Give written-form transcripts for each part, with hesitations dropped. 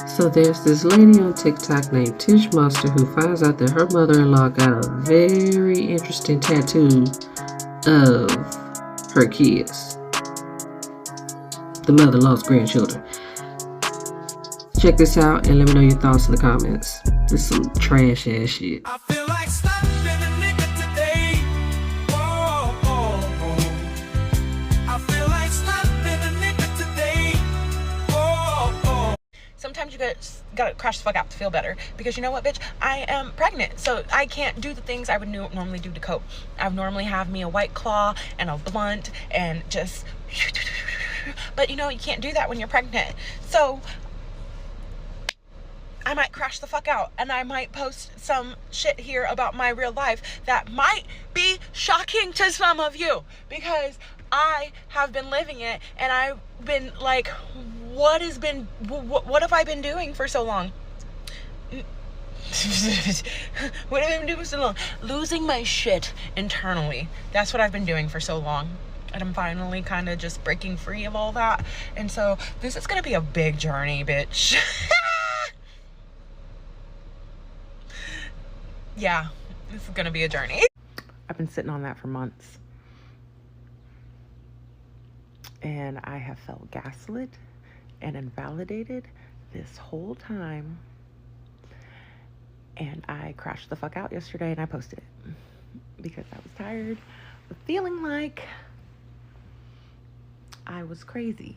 So there's this lady on TikTok named Tish Monster who finds out that her mother-in-law got a very interesting tattoo of her kids, the mother-in-law's grandchildren. Check this out and let me know your thoughts in the comments. This is some trash ass shit. I feel like slapping a nigga today. Whoa, oh, oh. I feel like slapping a nigga today. Whoa, oh. Sometimes you gotta crash the fuck out to feel better, because you know what, bitch, I am pregnant, so I can't do the things I would normally do to cope. I would normally have me a White Claw and a blunt and just, but you know, you can't do that when you're pregnant. So I might crash the fuck out, and I might post some shit here about my real life that might be shocking to some of you, because I have been living it, and I've been like, what have I been doing for so long? What have I been doing for so long? Losing my shit internally. That's what I've been doing for so long. And I'm finally kind of just breaking free of all that. And so this is going to be a big journey, bitch. Yeah, this is going to be a journey. I've been sitting on that for months. And I have felt gaslit and invalidated this whole time. And I crashed the fuck out yesterday and I posted it because I was tired of feeling like I was crazy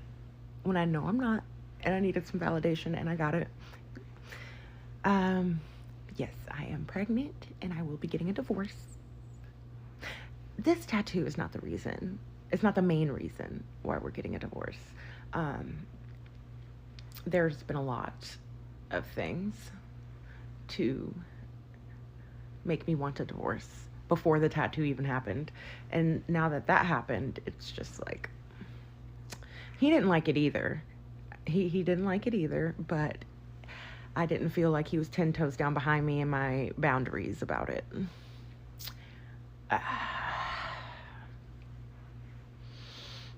when I know I'm not, and I needed some validation, and I got it. Yes, I am pregnant and I will be getting a divorce. This tattoo is not the reason. It's not the main reason why we're getting a divorce. There's been a lot of things to make me want a divorce before the tattoo even happened. And now that happened, it's just like, he didn't like it either. He didn't like it either, but I didn't feel like he was 10 toes down behind me and my boundaries about it.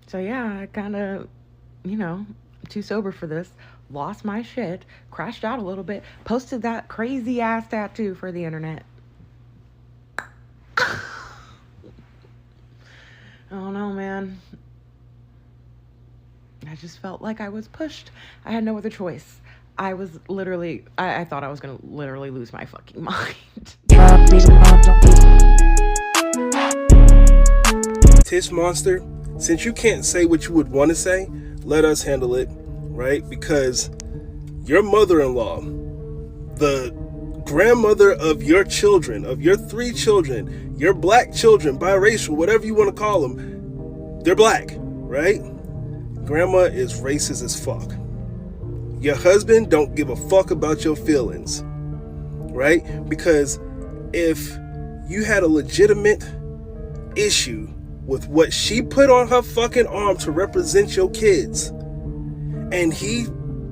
So yeah, I kind of, too sober for this, lost my shit, crashed out a little bit, posted that crazy ass tattoo for the internet. I don't know, man. I just felt like I was pushed. I had no other choice. I was literally, I thought I was going to literally lose my fucking mind. Tish Monster, since you can't say what you would want to say, let us handle it, right? Because your mother-in-law, the grandmother of your children, of your 3 children, your black children, biracial, whatever you want to call them, they're black, right? Grandma is racist as fuck. Your husband don't give a fuck about your feelings, right? Because if you had a legitimate issue with what she put on her fucking arm to represent your kids, and he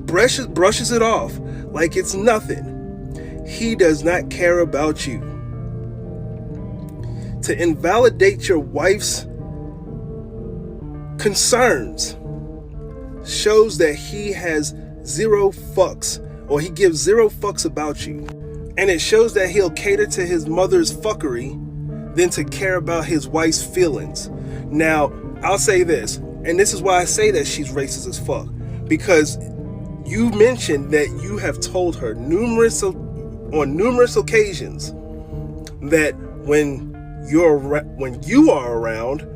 brushes it off like it's nothing, he does not care about you. To invalidate your wife's concerns shows that he has zero fucks, or he gives zero fucks about you. And it shows that he'll cater to his mother's fuckery than to care about his wife's feelings. Now, I'll say this, and this is why I say that she's racist as fuck, because you mentioned that you have told her on numerous occasions that when you are around,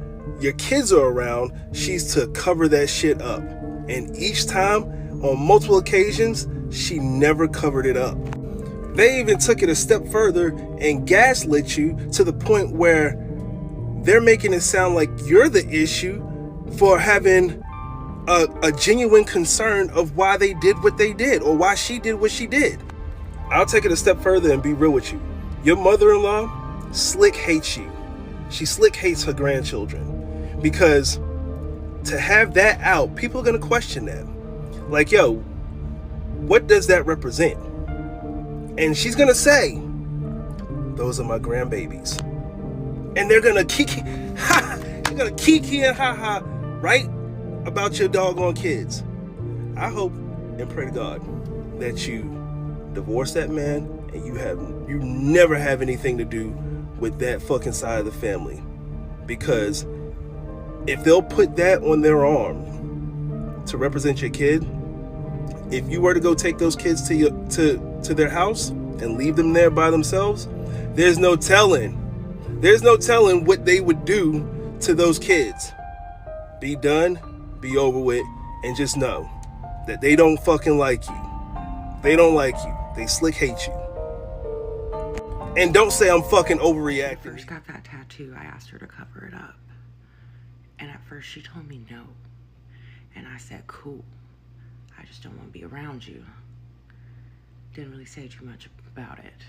your kids are around, she's to cover that shit up. And each time, on multiple occasions, she never covered it up. They even took it a step further and gaslit you to the point where they're making it sound like you're the issue for having a genuine concern of why they did what they did, or why she did what she did. I'll take it a step further and be real with you. Your mother-in-law slick hates you. She slick hates her grandchildren, because to have that out, people are going to question that. Like, yo, what does that represent? And she's going to say, those are my grandbabies. And they're going to kiki, they're going to kiki and ha-ha, right? About your doggone kids. I hope and pray to God that you divorce that man and you never have anything to do with that fucking side of the family. Because if they'll put that on their arm to represent your kid, if you were to go take those kids to their house and leave them there by themselves, there's no telling what they would do to those kids. Be done, be over with, and just know that they don't fucking like you. They don't like you. They slick hate you. And don't say I'm fucking overreacting. When I first got that tattoo, I asked her to cover it up. And at first she told me no. And I said, cool. I just don't want to be around you. Didn't really say too much about it.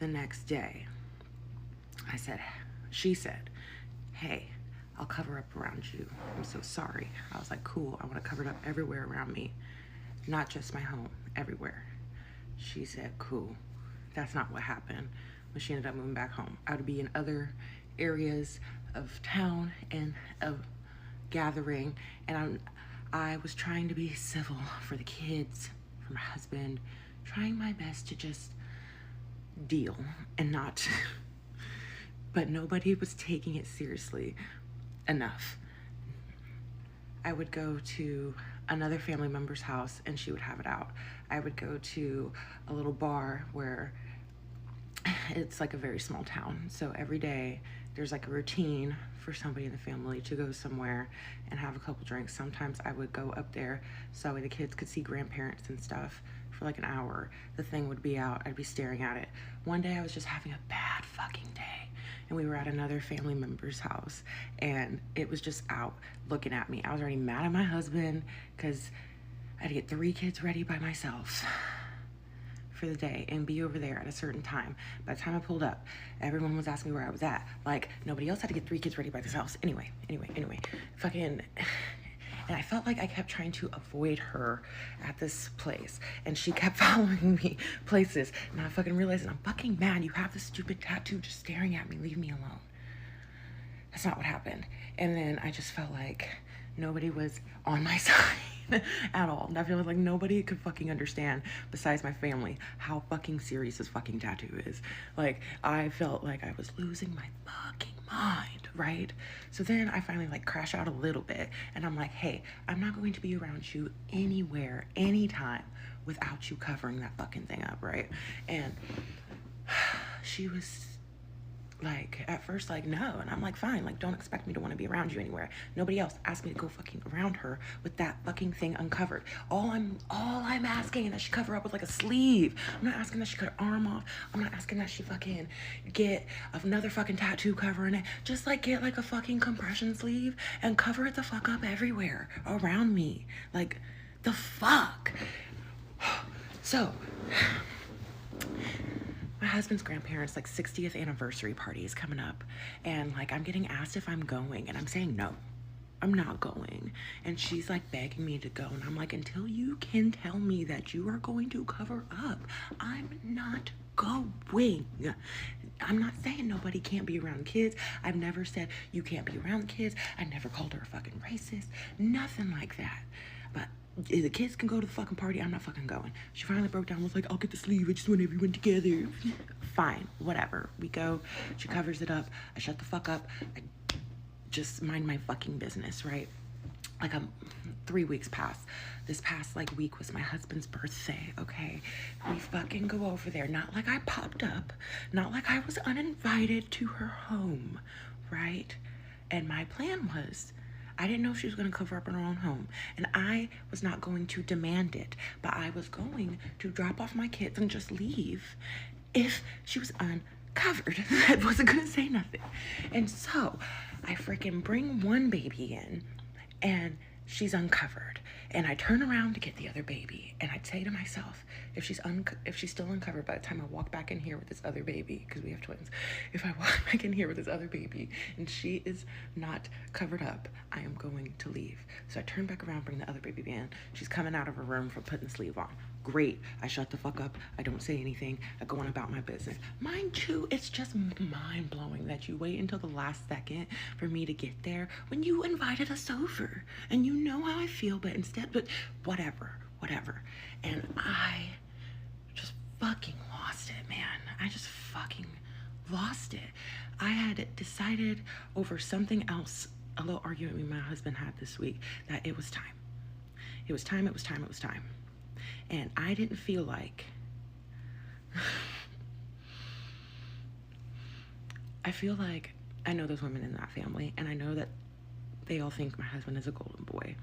The next day, she said, hey, I'll cover up around you. I'm so sorry. I was like, cool. I want to cover it up everywhere around me. Not just my home, everywhere. She said, cool. That's not what happened when she ended up moving back home. I would be in other areas of town and of gathering, and I was trying to be civil for the kids, for my husband, trying my best to just deal and not, but nobody was taking it seriously enough. I would go to another family member's house and she would have it out. I would go to a little bar where it's like a very small town. So every day there's like a routine for somebody in the family to go somewhere and have a couple drinks. Sometimes I would go up there so that way the kids could see grandparents and stuff for like an hour. The thing would be out, I'd be staring at it. One day I was just having a bad fucking day and we were at another family member's house and it was just out looking at me. I was already mad at my husband because I had to get 3 kids ready by myself for the day and be over there at a certain time. By the time I pulled up, everyone was asking me where I was at. Like, nobody else had to get 3 kids ready by themselves. Anyway, fucking, and I felt like I kept trying to avoid her at this place, and she kept following me places, and I fucking realized I'm fucking mad. You have this stupid tattoo just staring at me. Leave me alone. That's not what happened. And then I just felt like nobody was on my side at all. I feel like nobody could fucking understand besides my family how fucking serious this fucking tattoo is. Like, I felt like I was losing my fucking mind, right? So then I finally like crash out a little bit and I'm like, hey, I'm not going to be around you anywhere, anytime without you covering that fucking thing up, right? And she was like, at first, like, no. And I'm like, fine, like, don't expect me to want to be around you anywhere. Nobody else asked me to go fucking around her with that fucking thing uncovered. All I'm asking is that she cover up with like a sleeve. I'm not asking that she cut her arm off. I'm not asking that she fucking get another fucking tattoo covering it. Just like get like a fucking compression sleeve and cover it the fuck up everywhere around me. Like, the fuck? So my husband's grandparents' like 60th anniversary party is coming up, and like I'm getting asked if I'm going, and I'm saying no, I'm not going. And she's like begging me to go, and I'm like, until you can tell me that you are going to cover up, I'm not going. I'm not saying nobody can't be around kids. I've never said you can't be around kids. I never called her a fucking racist, nothing like that. But if the kids can go to the fucking party, I'm not fucking going. She finally broke down, was like, I'll get the sleeve, I just want everyone together. Fine, whatever. We go, she covers it up, I shut the fuck up, I just mind my fucking business, right? Like 3 weeks passed. This past like week was my husband's birthday, okay? We fucking go over there, not like I popped up, not like I was uninvited to her home, right? And my plan was, I didn't know if she was going to cover up in her own home, and I was not going to demand it, but I was going to drop off my kids and just leave if she was uncovered. I wasn't going to say nothing. And so I freaking bring one baby in, and she's uncovered, and I turn around to get the other baby, and I say to myself, if she's still uncovered by the time I walk back in here with this other baby, because we have twins, if I walk back in here with this other baby and she is not covered up, I am going to leave. So I turn back around, bring the other baby in. She's coming out of her room for putting the sleeve on. Great. I shut the fuck up. I don't say anything. I go on about my business. Mind you, it's just mind-blowing that you wait until the last second for me to get there when you invited us over. And you know how I feel, but whatever. whatever. And I just fucking lost it, man. I just fucking lost it. I had decided over something else, a little argument me and my husband had this week, that it was time. It was time. And I didn't feel like... I feel like I know those women in that family, and I know that they all think my husband is a golden boy.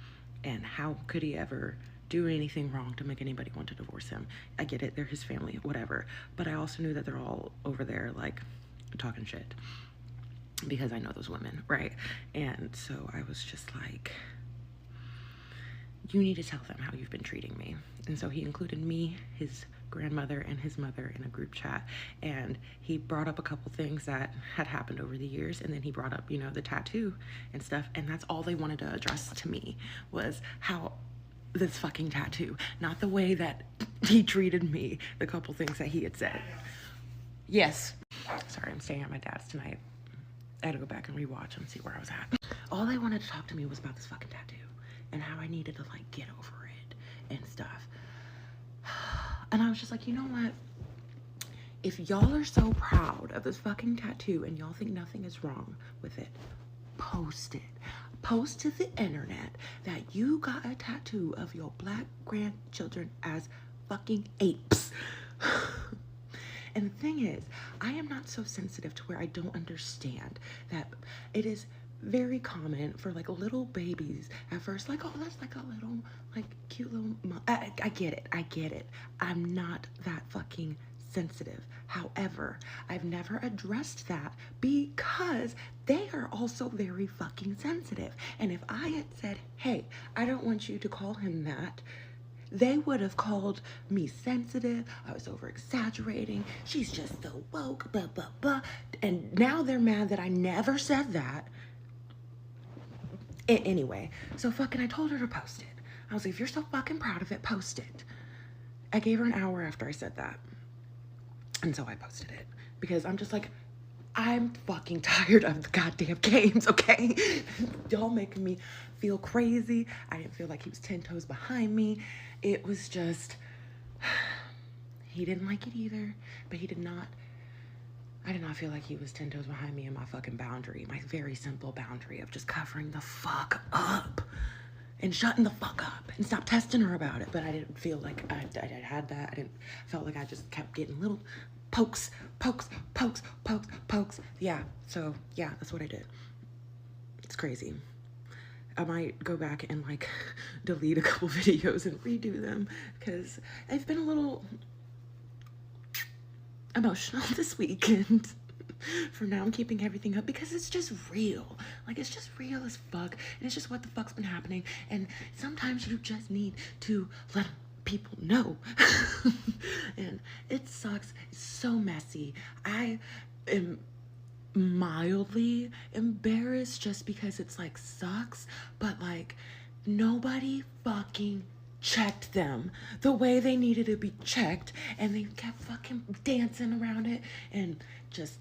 And how could he ever do anything wrong to make anybody want to divorce him? I get it, they're his family, whatever. But I also knew that they're all over there, like, talking shit. Because I know those women, right? And so I was just like, you need to tell them how you've been treating me. And so he included me, his grandmother, and his mother in a group chat. And he brought up a couple things that had happened over the years. And then he brought up, you know, the tattoo and stuff. And that's all they wanted to address to me, was how this fucking tattoo, not the way that he treated me, the couple things that he had said. Yes. Sorry, I'm staying at my dad's tonight. I had to go back and rewatch and see where I was at. All they wanted to talk to me was about this fucking tattoo and how I needed to, like, get over it and stuff. And I was just like, you know what? If y'all are so proud of this fucking tattoo and y'all think nothing is wrong with it, post it. Post to the internet that you got a tattoo of your black grandchildren as fucking apes. And the thing is, I am not so sensitive to where I don't understand that it is very common for, like, little babies at first, like, oh, that's like a little, like, cute little I get it. I'm not that fucking sensitive. However, I've never addressed that because they are also very fucking sensitive. And if I had said, hey, I don't want you to call him that, they would have called me sensitive. I was over exaggerating. She's just so woke, blah, blah, blah. And now they're mad that I never said that. Anyway, so fucking I told her to post it. I was like, if you're so fucking proud of it, post it. I gave her an hour after I said that. And so I posted it because I'm just like, I'm fucking tired of the goddamn games, okay? Y'all making me feel crazy. I didn't feel like he was 10 toes behind me. It was just, he didn't like it either, but I did not feel like he was 10 toes behind me in my fucking boundary, my very simple boundary of just covering the fuck up and shutting the fuck up and stop testing her about it. But I didn't feel like I had that. Felt like I just kept getting little pokes. Yeah, so yeah, that's what I did. It's crazy. I might go back and, like, delete a couple videos and redo them because I've been a little emotional this weekend. For now, I'm keeping everything up because it's just real. Like, it's just real as fuck. And it's just what the fuck's been happening. And sometimes you just need to let people know. And it sucks. It's so messy. I am mildly embarrassed just because it's, like, sucks. But, like, nobody fucking checked them the way they needed to be checked, and they kept fucking dancing around it, and just,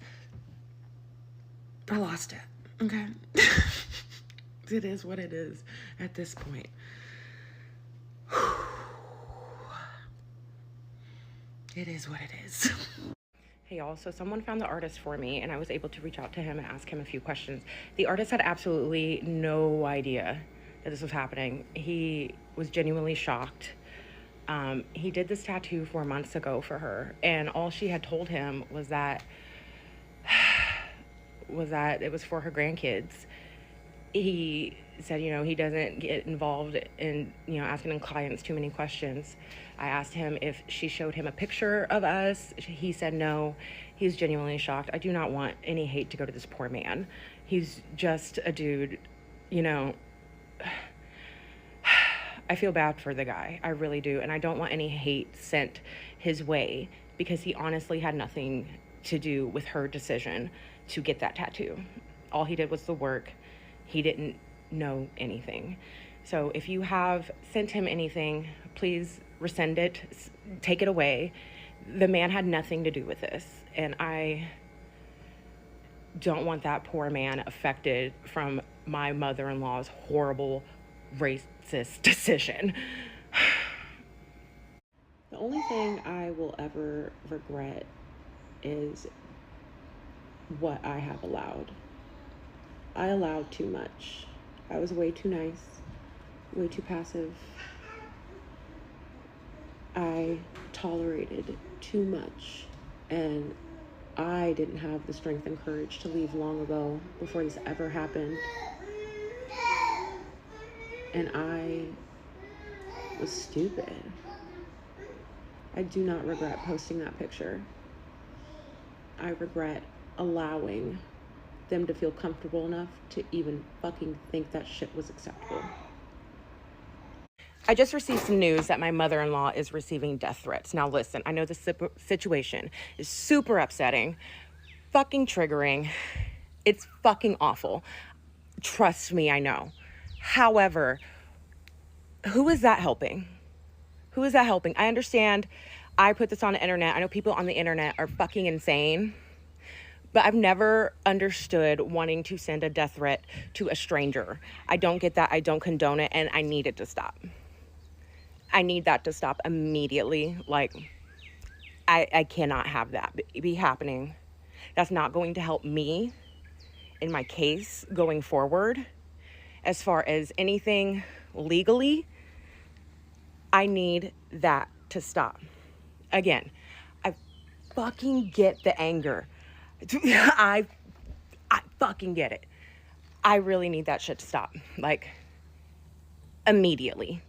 I lost it, okay? It is what it is at this point. It is what it is. Hey y'all, so someone found the artist for me and I was able to reach out to him and ask him a few questions. The artist had absolutely no idea that this was happening. He was genuinely shocked. He did this tattoo 4 months ago for her, and all she had told him was that it was for her grandkids. He said, you know, he doesn't get involved in, you know, asking clients too many questions. I asked him if she showed him a picture of us. He said no. He's genuinely shocked. I do not want any hate to go to this poor man. He's just a dude, you know. I feel bad for the guy. I really do. And I don't want any hate sent his way because he honestly had nothing to do with her decision to get that tattoo. All he did was the work. He didn't know anything. So if you have sent him anything, please rescind it, take it away. The man had nothing to do with this. And I don't want that poor man affected from my mother-in-law's horrible racist decision. The only thing I will ever regret is what I have allowed. I allowed too much. I was way too nice, way too passive. I tolerated too much, and I didn't have the strength and courage to leave long ago before this ever happened. And I was stupid. I do not regret posting that picture. I regret allowing them to feel comfortable enough to even fucking think that shit was acceptable. I just received some news that my mother-in-law is receiving death threats. Now listen, I know the situation is super upsetting, fucking triggering. It's fucking awful. Trust me, I know. However, who is that helping? Who is that helping? I understand I put this on the internet. I know people on the internet are fucking insane. But I've never understood wanting to send a death threat to a stranger. I don't get that. I don't condone it. And I need it to stop. I need that to stop immediately. Like, I cannot have that be happening. That's not going to help me in my case going forward. As far as anything legally, I need that to stop. Again, I fucking get the anger. I fucking get it. I really need that shit to stop. Like, immediately.